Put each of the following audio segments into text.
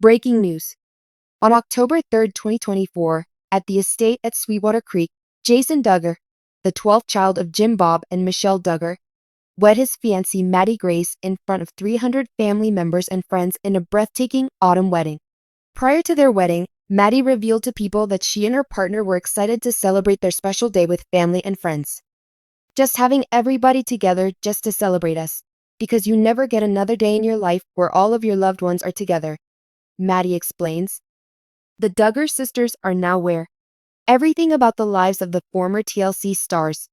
Breaking news. On October 3rd, 2024, at the estate at Sweetwater Creek, Jason Duggar, the 12th child of Jim Bob and Michelle Duggar, wed his fiancée Maddie Grace in front of 300 family members and friends in a breathtaking autumn wedding. Prior to their wedding, Maddie revealed to people that she and her partner were excited to celebrate their special day with family and friends. Just having everybody together just to celebrate us, because you never get another day in your life where all of your loved ones are together, Maddie explains. The Duggar sisters are now aware. Everything about the lives of the former TLC stars.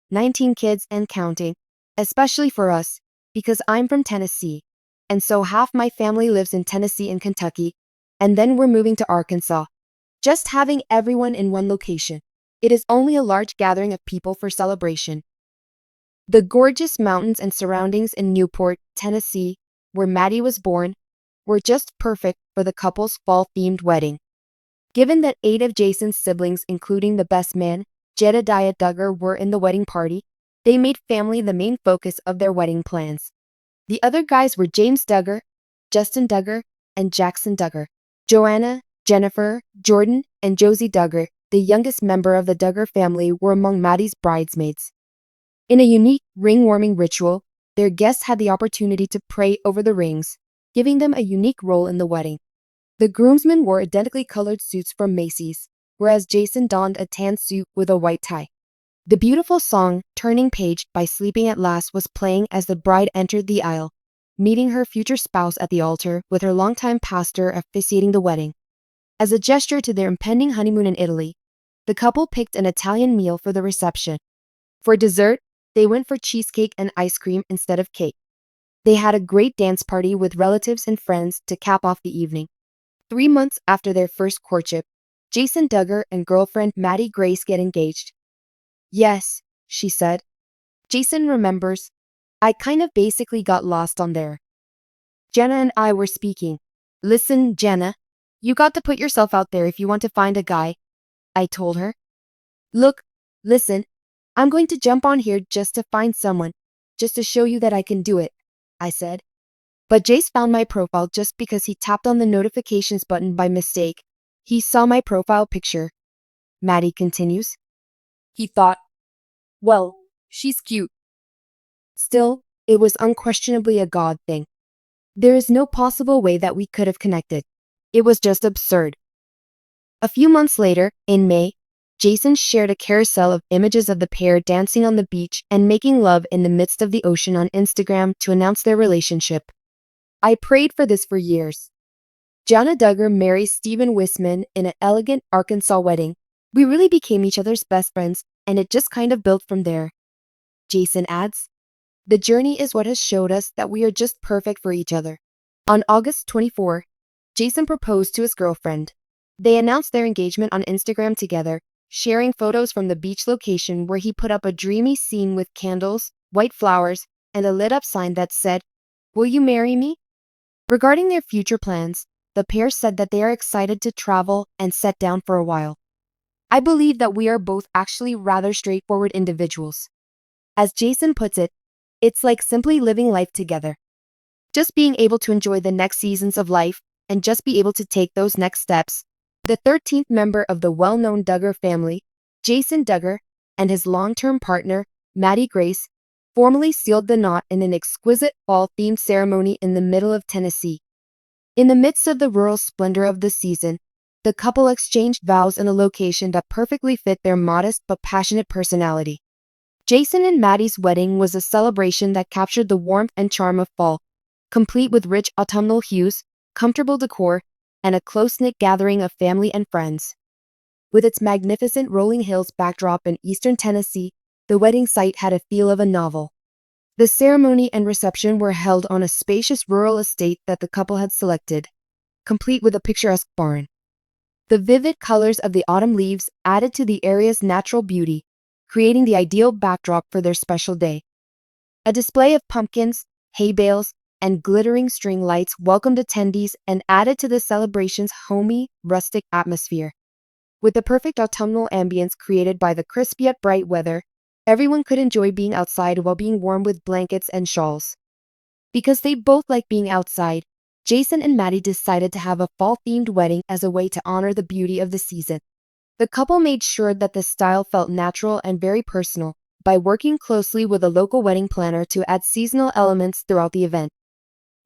19 kids and counting, especially for us, because I'm from Tennessee, and so half my family lives in Tennessee and Kentucky, and then we're moving to Arkansas. Just having everyone in one location. It is only a large gathering of people for celebration. The gorgeous mountains and surroundings in Newport, Tennessee, where Maddie was born, were just perfect for the couple's fall-themed wedding. Given that 8 of Jason's siblings, including the best man, Jedidiah Duggar, were in the wedding party, they made family the main focus of their wedding plans. The other guys were James Duggar, Justin Duggar, and Jackson Duggar. Johanna, Jennifer, Jordan, and Josie Duggar, the youngest member of the Duggar family, were among Maddie's bridesmaids. In a unique ring-warming ritual, their guests had the opportunity to pray over the rings, giving them a unique role in the wedding. The groomsmen wore identically colored suits from Macy's, whereas Jason donned a tan suit with a white tie. The beautiful song, Turning Page by Sleeping at Last, was playing as the bride entered the aisle, meeting her future spouse at the altar with her longtime pastor officiating the wedding. As a gesture to their impending honeymoon in Italy, the couple picked an Italian meal for the reception. For dessert, they went for cheesecake and ice cream instead of cake. They had a great dance party with relatives and friends to cap off the evening. 3 months after their first courtship, Jason Duggar and girlfriend Maddie Grace get engaged. Yes, she said. Jason remembers, I kind of basically got lost on there. Jenna and I were speaking. Listen, Jenna, you got to put yourself out there if you want to find a guy, I told her. Look, listen, I'm going to jump on here just to find someone, just to show you that I can do it, I said. But Jace found my profile just because he tapped on the notifications button by mistake. He saw my profile picture. Maddie continues. He thought, well, she's cute. Still, it was unquestionably a God thing. There is no possible way that we could have connected. It was just absurd. A few months later, in May, Jason shared a carousel of images of the pair dancing on the beach and making love in the midst of the ocean on Instagram to announce their relationship. I prayed for this for years. Johannah Duggar marries Stephen Wisman in an elegant Arkansas wedding. We really became each other's best friends, and it just kind of built from there. Jason adds, the journey is what has showed us that we are just perfect for each other. On August 24, Jason proposed to his girlfriend. They announced their engagement on Instagram together, sharing photos from the beach location where he put up a dreamy scene with candles, white flowers, and a lit-up sign that said, "Will you marry me?" Regarding their future plans, the pair said that they are excited to travel and set down for a while. I believe that we are both actually rather straightforward individuals. As Jason puts it, it's like simply living life together. Just being able to enjoy the next seasons of life and just be able to take those next steps. The 13th member of the well-known Duggar family, Jason Duggar, and his long-term partner, Maddie Grace, formally sealed the knot in an exquisite fall-themed ceremony in the middle of Tennessee. In the midst of the rural splendor of the season, the couple exchanged vows in a location that perfectly fit their modest but passionate personality. Jason and Maddie's wedding was a celebration that captured the warmth and charm of fall, complete with rich autumnal hues, comfortable decor, and a close-knit gathering of family and friends. With its magnificent rolling hills backdrop in eastern Tennessee, the wedding site had a feel of a novel. The ceremony and reception were held on a spacious rural estate that the couple had selected, complete with a picturesque barn. The vivid colors of the autumn leaves added to the area's natural beauty, creating the ideal backdrop for their special day. A display of pumpkins, hay bales, and glittering string lights welcomed attendees and added to the celebration's homey, rustic atmosphere. With the perfect autumnal ambience created by the crisp yet bright weather, everyone could enjoy being outside while being warm with blankets and shawls. Because they both like being outside, Jason and Maddie decided to have a fall-themed wedding as a way to honor the beauty of the season. The couple made sure that the style felt natural and very personal by working closely with a local wedding planner to add seasonal elements throughout the event.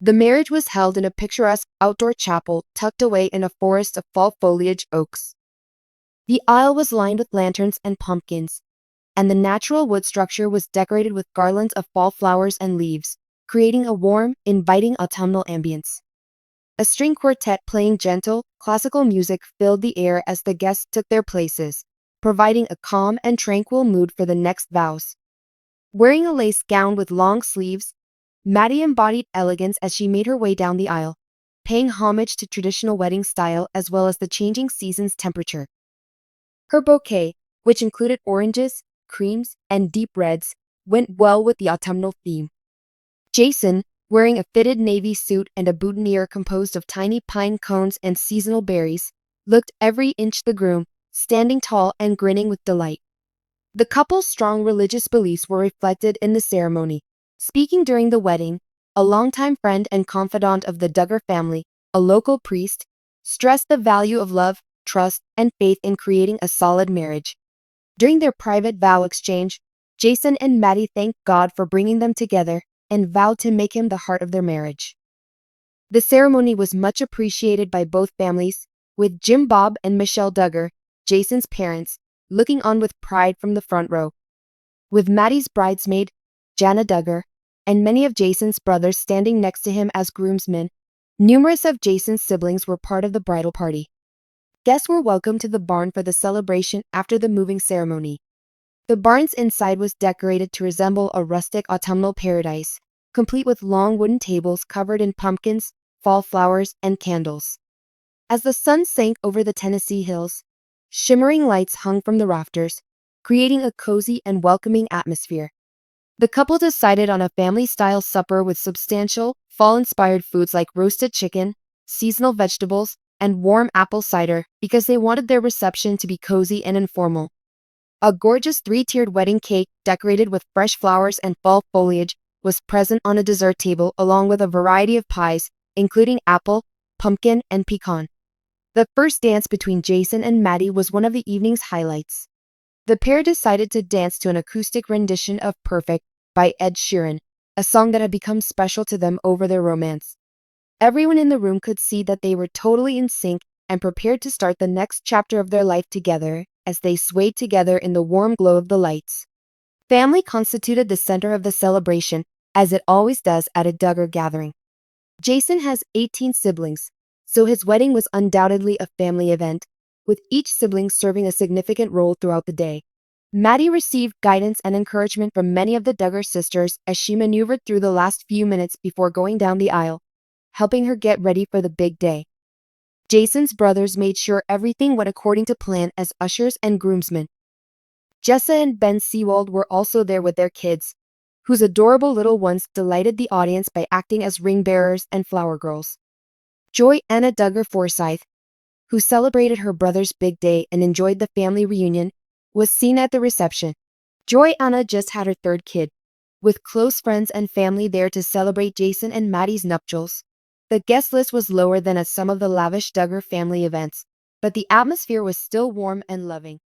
The marriage was held in a picturesque outdoor chapel tucked away in a forest of fall foliage oaks. The aisle was lined with lanterns and pumpkins, and the natural wood structure was decorated with garlands of fall flowers and leaves, creating a warm, inviting autumnal ambience. A string quartet playing gentle, classical music filled the air as the guests took their places, providing a calm and tranquil mood for the next vows. Wearing a lace gown with long sleeves, Maddie embodied elegance as she made her way down the aisle, paying homage to traditional wedding style as well as the changing season's temperature. Her bouquet, which included oranges, creams, and deep reds, went well with the autumnal theme. Jason, wearing a fitted navy suit and a boutonniere composed of tiny pine cones and seasonal berries, looked every inch the groom, standing tall and grinning with delight. The couple's strong religious beliefs were reflected in the ceremony. Speaking during the wedding, a longtime friend and confidant of the Duggar family, a local priest, stressed the value of love, trust, and faith in creating a solid marriage. During their private vow exchange, Jason and Maddie thanked God for bringing them together and vowed to make him the heart of their marriage. The ceremony was much appreciated by both families, with Jim Bob and Michelle Duggar, Jason's parents, looking on with pride from the front row. With Maddie's bridesmaid, Johannah Duggar, and many of Jason's brothers standing next to him as groomsmen, numerous of Jason's siblings were part of the bridal party. Guests were welcomed to the barn for the celebration after the moving ceremony. The barn's inside was decorated to resemble a rustic autumnal paradise, complete with long wooden tables covered in pumpkins, fall flowers, and candles. As the sun sank over the Tennessee hills, shimmering lights hung from the rafters, creating a cozy and welcoming atmosphere. The couple decided on a family-style supper with substantial, fall-inspired foods like roasted chicken, seasonal vegetables, and warm apple cider because they wanted their reception to be cozy and informal. A gorgeous three-tiered wedding cake decorated with fresh flowers and fall foliage was present on a dessert table along with a variety of pies, including apple, pumpkin, and pecan. The first dance between Jason and Maddie was one of the evening's highlights. The pair decided to dance to an acoustic rendition of Perfect by Ed Sheeran, a song that had become special to them over their romance. Everyone in the room could see that they were totally in sync and prepared to start the next chapter of their life together as they swayed together in the warm glow of the lights. Family constituted the center of the celebration, as it always does at a Duggar gathering. Jason has 18 siblings, so his wedding was undoubtedly a family event, with each sibling serving a significant role throughout the day. Maddie received guidance and encouragement from many of the Duggar sisters as she maneuvered through the last few minutes before going down the aisle, helping her get ready for the big day. Jason's brothers made sure everything went according to plan as ushers and groomsmen. Jessa and Ben Seewald were also there with their kids, whose adorable little ones delighted the audience by acting as ring bearers and flower girls. Johannah Duggar Forsyth, who celebrated her brother's big day and enjoyed the family reunion, was seen at the reception. Johannah just had her third kid, with close friends and family there to celebrate Jason and Maddie's nuptials. The guest list was lower than at some of the lavish Duggar family events, but the atmosphere was still warm and loving.